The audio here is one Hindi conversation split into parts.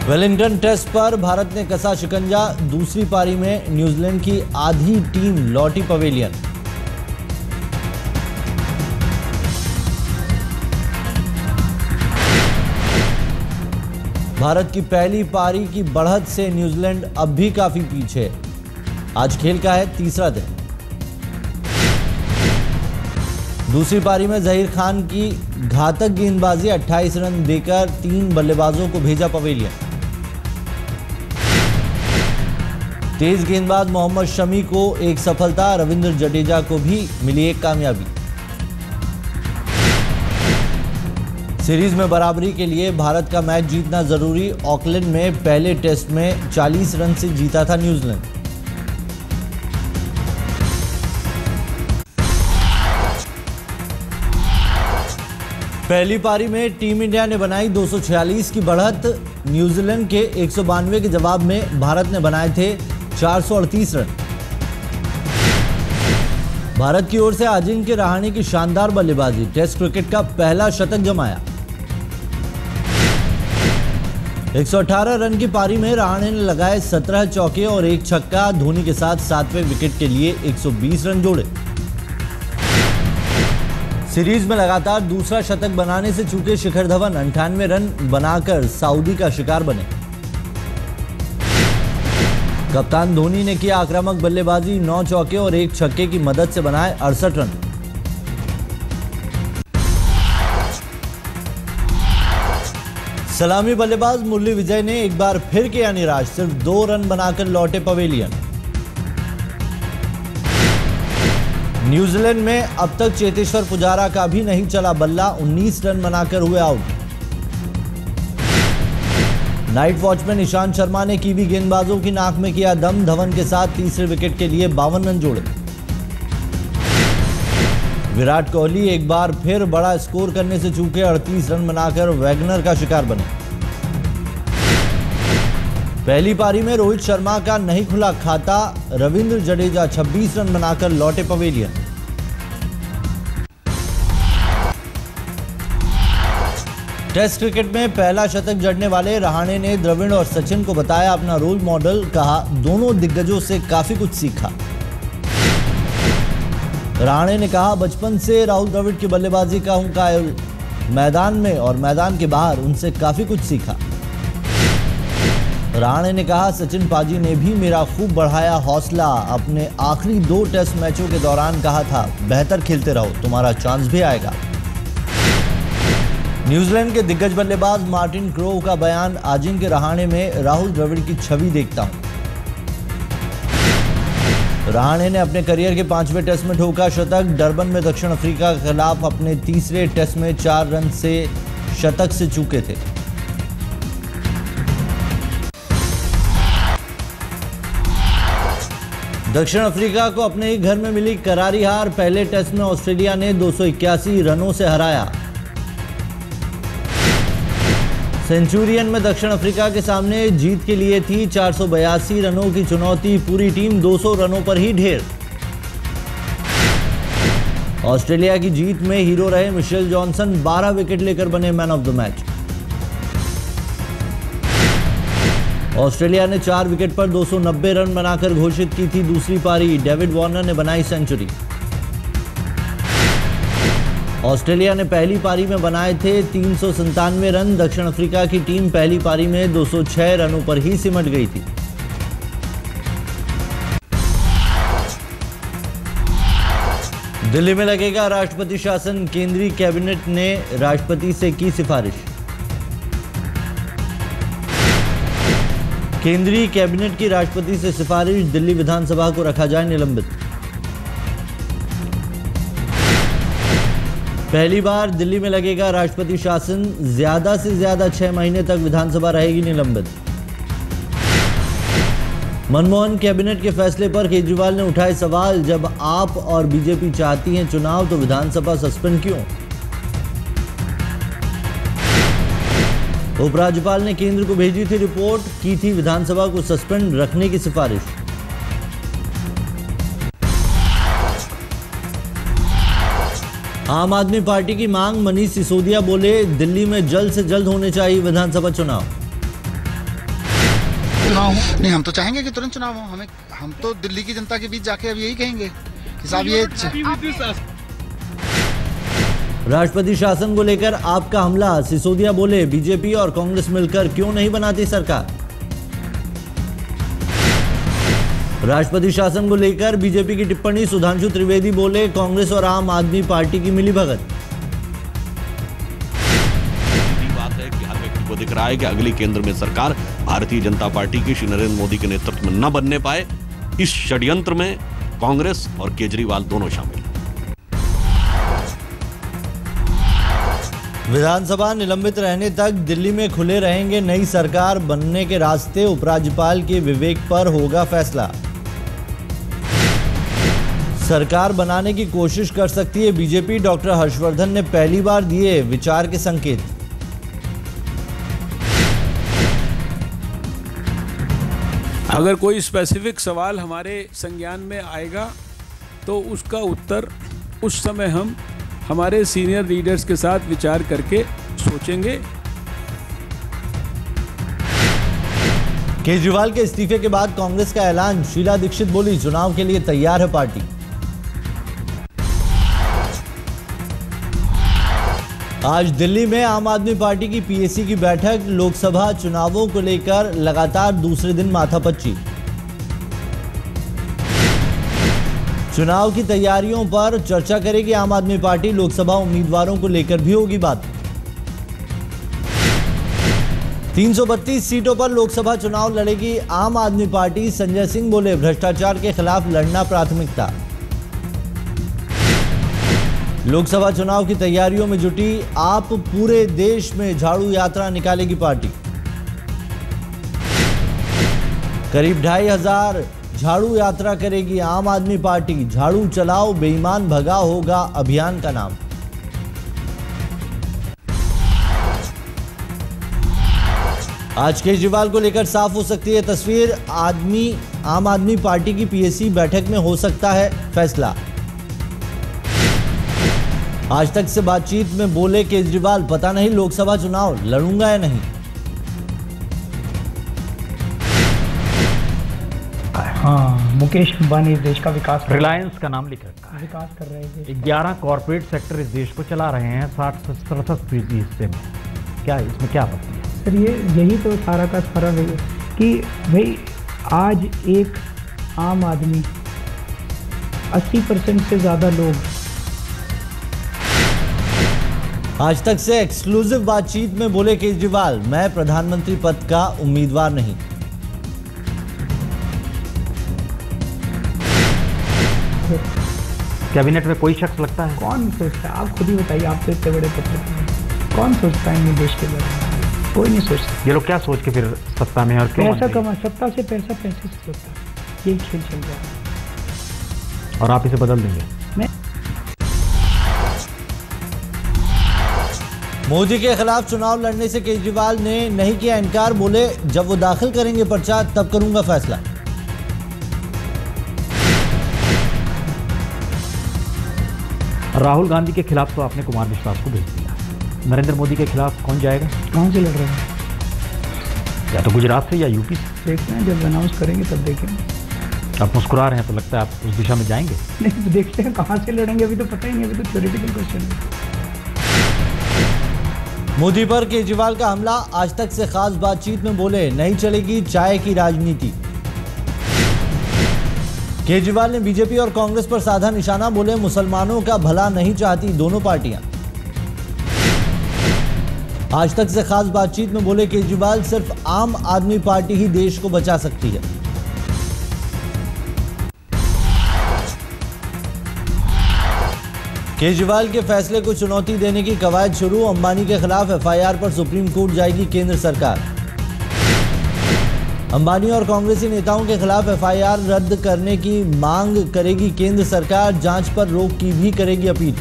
वेलिंगटन टेस्ट पर भारत ने कसा शिकंजा। दूसरी पारी में न्यूजीलैंड की आधी टीम लौटी पवेलियन। भारत की पहली पारी की बढ़त से न्यूजीलैंड अब भी काफी पीछे। आज खेल का है तीसरा दिन। दूसरी पारी में जहीर खान की घातक गेंदबाजी 28 रन देकर 3 बल्लेबाजों को भेजा पवेलियन। तेज गेंदबाज मोहम्मद शमी को एक सफलता, रविंद्र जडेजा को भी मिली एक कामयाबी। सीरीज में बराबरी के लिए भारत का मैच जीतना जरूरी। ऑकलैंड में पहले टेस्ट में 40 रन से जीता था न्यूजीलैंड। पहली पारी में टीम इंडिया ने बनाई 246 की बढ़त। न्यूजीलैंड के 192 के जवाब में भारत ने बनाए थे 438 रन। भारत की ओर से अजिंक्य रहाणे की शानदार बल्लेबाजी, टेस्ट क्रिकेट का पहला शतक जमाया। 118 रन की पारी में रहाणे ने लगाए 17 चौके और एक छक्का। धोनी के साथ 7वें विकेट के लिए 120 रन जोड़े। सीरीज में लगातार दूसरा शतक बनाने से चूके शिखर धवन 98 रन बनाकर सऊदी का शिकार बने। कप्तान धोनी ने किया आक्रामक बल्लेबाजी, 9 चौके और एक छक्के की मदद से बनाए 68 रन। सलामी बल्लेबाज मुरली विजय ने एक बार फिर किया निराश, सिर्फ 2 रन बनाकर लौटे पवेलियन। न्यूजीलैंड में अब तक चेतेश्वर पुजारा का भी नहीं चला बल्ला, 19 रन बनाकर हुए out. Night watchman Ishant Sharma ने कीवी गेंदबाजों की नाक में किया दम। धवन के साथ तीसरे विकेट के लिए 52 रन जोड़े। विराट कोहली एक बार फिर बड़ा स्कोर करने से चूके, 38 रन बनाकर वैगनर का शिकार बने। पहली पारी में रोहित शर्मा का नहीं खुला खाता, रविंद्र जडेजा 26 रन बनाकर लौटे पवेलियन। टेस्ट क्रिकेट में पहला शतक जड़ने वाले रहाणे ने द्रविड़ और सचिन को बताया अपना रोल मॉडल। कहा, दोनों दिग्गजों से काफी कुछ सीखा। रहाणे ने कहा, बचपन से राहुल द्रविड़ की बल्लेबाजी का हूं कायल। मैदान में और मैदान के बाहर उनसे काफी कुछ सीखा। रहाणे ने कहा, सचिन पाजी ने भी मेरा खूब बढ़ाया हौसला। अपने आखिरी 2 टेस्ट मैचों के दौरान कहा था, बेहतर खेलते रहो, तुम्हारा चांस भी आएगा। न्यूजीलैंड के दिग्गज बल्लेबाज मार्टिन क्रोव का बयान, अजिंक्य रहाणे में राहुल द्रविड़ की छवि देखता हूं। रहाणे ने अपने करियर के 5वें टेस्ट में ठोका शतक। डरबन में दक्षिण अफ्रीका के खिलाफ अपने तीसरे टेस्ट में 4 रन से शतक से चूके थे। दक्षिण अफ्रीका को अपने ही घर में मिली करारी हार। पहले टेस्ट में ऑस्ट्रेलिया ने 281 रनों से हराया। सेंचुरियन में दक्षिण अफ्रीका के सामने जीत के लिए थी 482 रनों की चुनौती। पूरी टीम 200 रनों पर ही ढेर। ऑस्ट्रेलिया की जीत में हीरो रहे मिशेल जॉनसन, 12 विकेट लेकर बने man of the match. Australia ने 4 विकेट पर 290 रन बनाकर घोषित की थी दूसरी पारी। डेविड वार्नर ने बनाई सेंचुरी। ऑस्ट्रेलिया ने पहली पारी में बनाए थे 397 रन। दक्षिण अफ्रीका की टीम पहली पारी में 206 रनों पर ही सिमट गई थी। दिल्ली में लगेगा राष्ट्रपति शासन, केंद्रीय कैबिनेट ने राष्ट्रपति से की सिफारिश। केंद्रीय कैबिनेट की राष्ट्रपति से सिफारिश, दिल्ली विधानसभा को रखा जाए निलंबित। पहली बार दिल्ली में लगेगा राष्ट्रपति शासन, ज्यादा से ज्यादा 6 महीने तक विधानसभा रहेगी निलंबित। मनमोहन कैबिनेट के फैसले पर केजरीवाल ने उठाए सवाल, जब आप और बीजेपी चाहती हैं चुनाव तो विधानसभा सस्पेंड क्यों? उपराज्यपाल ने केंद्र को भेजी थी रिपोर्ट, की थी विधानसभा को सस्पेंड रखने की सिफारिश। आम आदमी पार्टी की मांग, मनीष सिसोदिया बोले, दिल्ली में जल्द से जल्द होने चाहिए विधानसभा चुनाव। चुनाव हो। नहीं, हम तो चाहेंगे कि तुरंत चुनाव हो। हम तो दिल्ली की जनता के बीच जाके अब यही कहेंगे कि साहब ये राष्ट्रपति शासन को लेकर आपका हमला। सिसोदिया बोले बीजेपी और कांग्रेस मिलकर क्यों नहीं बनाती सरकार। राष्ट्रपति शासन को लेकर बीजेपी की टिप्पणी। सुधांशु त्रिवेदी बोले कांग्रेस और आम आदमी पार्टी की मिलीभगत। बात है कि हर व्यक्ति को दिख रहा है कि अगली केंद्र में सरकार भारतीय जनता पार्टी की श्री नरेंद्र मोदी के नेतृत्व में न बनने पाए। इस षड्यंत्र में कांग्रेस और केजरीवाल दोनों शामिल। विधानसभा निलंबित रहने तक दिल्ली में खुले रहेंगे नई सरकार बनने के रास्ते। उपराज्यपाल के विवेक पर होगा फैसला। सरकार बनाने की कोशिश कर सकती है बीजेपी। डॉक्टर हर्षवर्धन ने पहली बार दिए विचार के संकेत। अगर कोई स्पेसिफिक सवाल हमारे संज्ञान में आएगा तो उसका उत्तर उस समय हम हमारे सीनियर लीडर्स के साथ विचार करके सोचेंगे। केजरीवाल के इस्तीफे के बाद कांग्रेस का ऐलान। शीला दीक्षित बोली चुनाव के लिए तैयार है पार्टी। आज दिल्ली में आम आदमी पार्टी की पीएसी की बैठक। लोकसभा चुनावों को लेकर लगातार दूसरे दिन माथापच्ची। चुनाव की तैयारियों पर चर्चा करेगी आम आदमी पार्टी। लोकसभा उम्मीदवारों को लेकर भी होगी बात। 332 सीटों पर लोकसभा चुनाव लड़ेगी आम आदमी पार्टी। संजय सिंह बोले भ्रष्टाचार के खिलाफ लड़ना प्राथमिकता। लोकसभा चुनाव की तैयारियों में जुटी आप। पूरे देश में झाड़ू यात्रा निकालेगी पार्टी। करीब 2500 झाड़ू यात्रा करेगी आम आदमी पार्टी। झाड़ू चलाओ बेईमान भगा होगा अभियान का नाम। आज केजरीवाल को लेकर साफ हो सकती है तस्वीर। आम आदमी पार्टी की पीएसी बैठक में हो सकता है फैसला। आज तक से बातचीत में बोले केजरीवाल पता नहीं लोकसभा चुनाव लड़ूंगा या नहीं। हाँ, मुकेश अंबानी इस देश का विकास, रिलायंस का नाम लिख रखा है, विकास कर रहे हैं। 11 कॉर्पोरेट सेक्टर इस देश को चला रहे हैं 60-67% हिस्से में। क्या इसमें क्या आपत्ति है सर? यही तो सारा का सारा है कि भाई आज एक आम आदमी 80% से ज़्यादा लोग। आज तक से एक्सक्लूसिव बातचीत में बोले केजरीवाल मैं प्रधानमंत्री पद का उम्मीदवार नहीं। कैबिनेट में कोई शख्स लगता है? कौन सोचता है? आप खुद ही बताइए, आप तो इतने बड़े पत्रकार, कौन सोचता है इन देश के बारे में? कोई नहीं सोचता। ये लोग क्या सोच के फिर सत्ता में और क्यों? पैसा कमा, सत्ता से पैसा, पैसे से सत्ता, यही खेल चल रहा है। और आप इसे बदल देंगे? मोदी के खिलाफ चुनाव लड़ने से केजरीवाल ने नहीं किया इनकार। बोले जब वो दाखिल करेंगे पर्चा तब करूंगा फैसला। राहुल गांधी के खिलाफ तो आपने कुमार विश्वास को भेज दिया। नरेंद्र मोदी के खिलाफ कौन जाएगा? कहाँ से लड़ रहे हैं? या तो गुजरात से या यूपी से। देखते हैं, जब अनाउंस करेंगे तब देखेंगे। आप मुस्कुरा रहे हैं तो लगता है आप उस दिशा में जाएंगे। नहीं, देखते हैं कहाँ से लड़ेंगे, अभी तो पता ही नहीं, अभी तो थ्योरेटिकल क्वेश्चन है। मोदी पर केजरीवाल का हमला। आज तक से खास बातचीत में बोले नहीं चलेगी चाय की राजनीति। केजरीवाल ने बीजेपी और कांग्रेस पर साधा निशाना। बोले मुसलमानों का भला नहीं चाहती दोनों पार्टियां। आज तक से खास बातचीत में बोले केजरीवाल सिर्फ आम आदमी पार्टी ही देश को बचा सकती है। केजरीवाल के फैसले को चुनौती देने की कवायद शुरू। अंबानी के खिलाफ एफआईआर पर सुप्रीम कोर्ट जाएगी केंद्र सरकार। अंबानी और कांग्रेसी नेताओं के खिलाफ एफआईआर रद्द करने की मांग करेगी केंद्र सरकार। जांच पर रोक की भी करेगी अपील।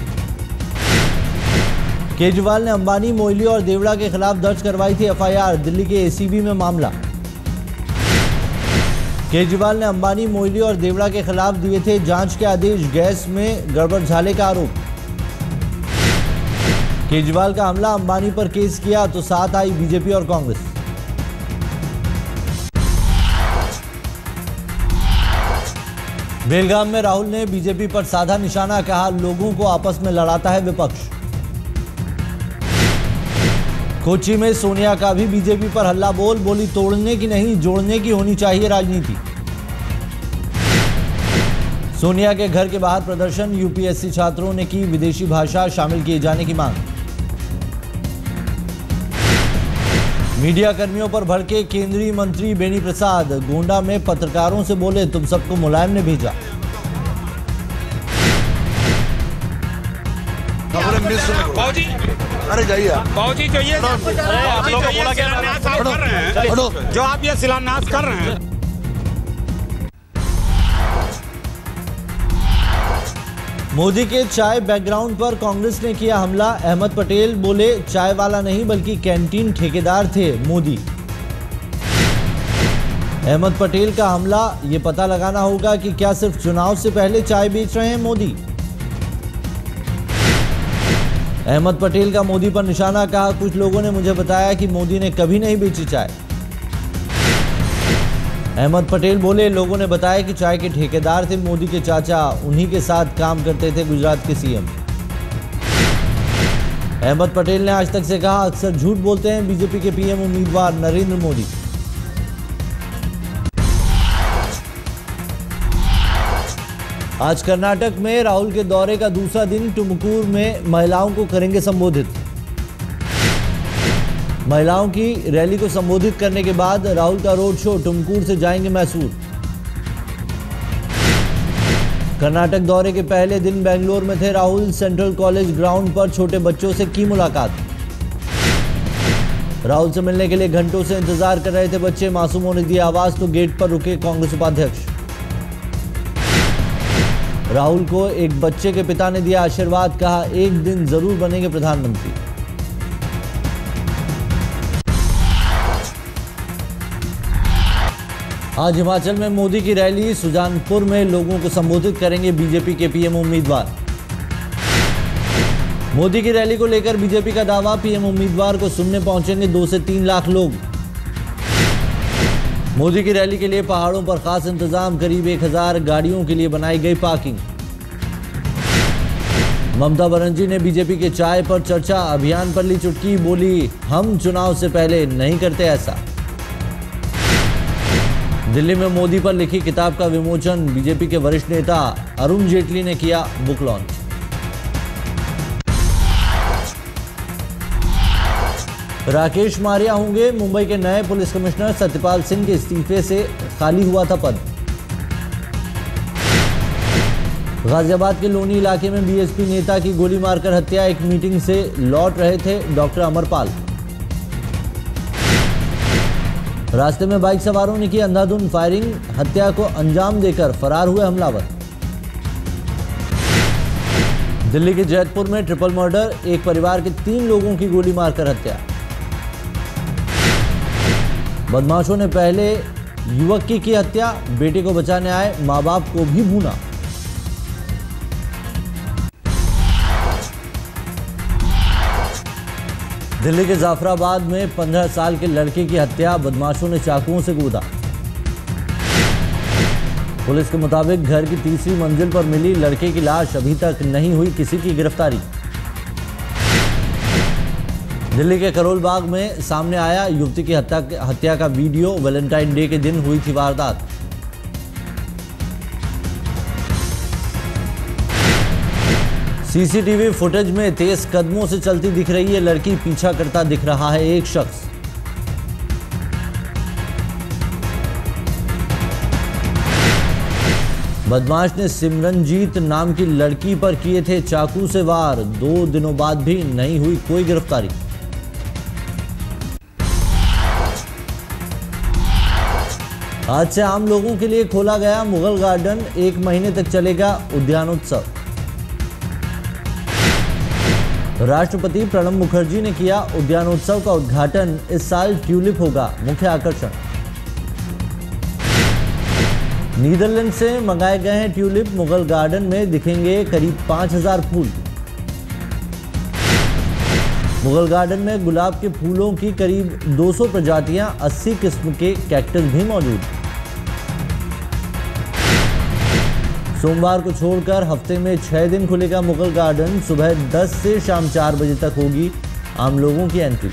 केजरीवाल ने अंबानी, मोइली और देवड़ा के खिलाफ दर्ज करवाई थी एफआईआर। दिल्ली के एसीबी में मामला। केजरीवाल ने अंबानी, मोइली और देवड़ा के खिलाफ दिए थे जांच के आदेश। गैस में गड़बड़झाले का आरोप। केजरीवाल का हमला। अंबानी पर केस किया तो साथ आई बीजेपी और कांग्रेस। बेलगाम में राहुल ने बीजेपी पर साधा निशाना, कहा लोगों को आपस में लड़ाता है विपक्ष। कोच्चि में सोनिया का भी बीजेपी पर हल्ला बोल, बोली तोड़ने की नहीं जोड़ने की होनी चाहिए राजनीति। सोनिया के घर के बाहर प्रदर्शन, यूपीएससी छात्रों ने की विदेशी भाषा शामिल किए जाने की मांग। मीडिया कर्मियों पर भड़के केंद्रीय मंत्री बेनी प्रसाद, गोंडा में पत्रकारों से बोले तुम सबको मुलायम ने भेजा। अरे जाइए बाबूजी चाहिए जो आप ये शिलान्यास कर रहे हैं। मोदी के चाय बैकग्राउंड पर कांग्रेस ने किया हमला, अहमद पटेल बोले चाय वाला नहीं बल्कि कैंटीन ठेकेदार थे मोदी। अहमद पटेल का हमला, ये पता लगाना होगा कि क्या सिर्फ चुनाव से पहले चाय बेच रहे हैं मोदी। अहमद पटेल का मोदी पर निशाना, कहा कुछ लोगों ने मुझे बताया कि मोदी ने कभी नहीं बेची चाय। अहमद पटेल बोले लोगों ने बताया कि चाय के ठेकेदार थे मोदी के चाचा, उन्हीं के साथ काम करते थे गुजरात के सीएम। अहमद पटेल ने आज तक से कहा अक्सर झूठ बोलते हैं बीजेपी के पीएम उम्मीदवार नरेंद्र मोदी। आज कर्नाटक में राहुल के दौरे का दूसरा दिन, टुमकुर में महिलाओं को करेंगे संबोधित। महिलाओं की रैली को संबोधित करने के बाद राहुल का रोड शो, टुमकुर से जाएंगे मैसूर। कर्नाटक दौरे के पहले दिन बेंगलोर में थे राहुल, सेंट्रल कॉलेज ग्राउंड पर छोटे बच्चों से की मुलाकात। राहुल से मिलने के लिए घंटों से इंतजार कर रहे थे बच्चे, मासूमों ने दी आवाज तो गेट पर रुके कांग्रेस उपाध्यक्ष। राहुल को एक बच्चे के पिता ने दिया आशीर्वाद, कहा एक दिन जरूर बनेंगे प्रधानमंत्री। आज हिमाचल में मोदी की रैली, सुजानपुर में लोगों को संबोधित करेंगे बीजेपी के पीएम उम्मीदवार। मोदी की रैली को लेकर बीजेपी का दावा, पीएम उम्मीदवार को सुनने पहुंचेंगे 2 से 3 लाख लोग। मोदी की रैली के लिए पहाड़ों पर खास इंतजाम, करीब 1000 गाड़ियों के लिए बनाई गई पार्किंग। ममता बनर्जी ने बीजेपी के चाय पर चर्चा अभियान पर ली चुटकी, बोली हम चुनाव से पहले नहीं करते ऐसा। दिल्ली में मोदी पर लिखी किताब का विमोचन, बीजेपी के वरिष्ठ नेता अरुण जेटली ने किया बुक लॉन्च। राकेश मारिया होंगे मुंबई के नए पुलिस कमिश्नर, सत्यपाल सिंह के इस्तीफे से खाली हुआ था पद। गाजियाबाद के लोनी इलाके में बीएसपी नेता की गोली मारकर हत्या, एक मीटिंग से लौट रहे थे डॉक्टर अमरपाल। रास्ते में बाइक सवारों ने की अंधाधुंध फायरिंग, हत्या को अंजाम देकर फरार हुए हमलावर। दिल्ली के जैतपुर में ट्रिपल मर्डर, एक परिवार के 3 लोगों की गोली मारकर हत्या। बदमाशों ने पहले युवक की हत्या, बेटे को बचाने आए मां बाप को भी भूना। दिल्ली के जाफराबाद में 15 साल के लड़के की हत्या, बदमाशों ने चाकुओं से कूदा। पुलिस के मुताबिक घर की 3री मंजिल पर मिली लड़के की लाश, अभी तक नहीं हुई किसी की गिरफ्तारी। दिल्ली के करोल बाग में सामने आया युवती की हत्या का वीडियो, वैलेंटाइन डे के दिन हुई थी वारदात। सीसीटीवी फुटेज में तेज कदमों से चलती दिख रही है लड़की, पीछा करता दिख रहा है एक शख्स। बदमाश ने सिमरनजीत नाम की लड़की पर किए थे चाकू से वार, 2 दिनों बाद भी नहीं हुई कोई गिरफ्तारी। आज से आम लोगों के लिए खोला गया मुगल गार्डन, 1 महीने तक चलेगा उद्यानोत्सव। राष्ट्रपति प्रणब मुखर्जी ने किया उद्यानोत्सव का उद्घाटन, इस साल ट्यूलिप होगा मुख्य आकर्षण। नीदरलैंड से मंगाए गए हैं ट्यूलिप, मुगल गार्डन में दिखेंगे करीब 5000 फूल। मुगल गार्डन में गुलाब के फूलों की करीब 200 प्रजातियां, 80 किस्म के कैक्टस भी मौजूद। सोमवार को छोड़कर हफ्ते में 6 दिन खुलेगा मुगल गार्डन। सुबह 10 से शाम 4 बजे तक होगी आम लोगों की एंट्री।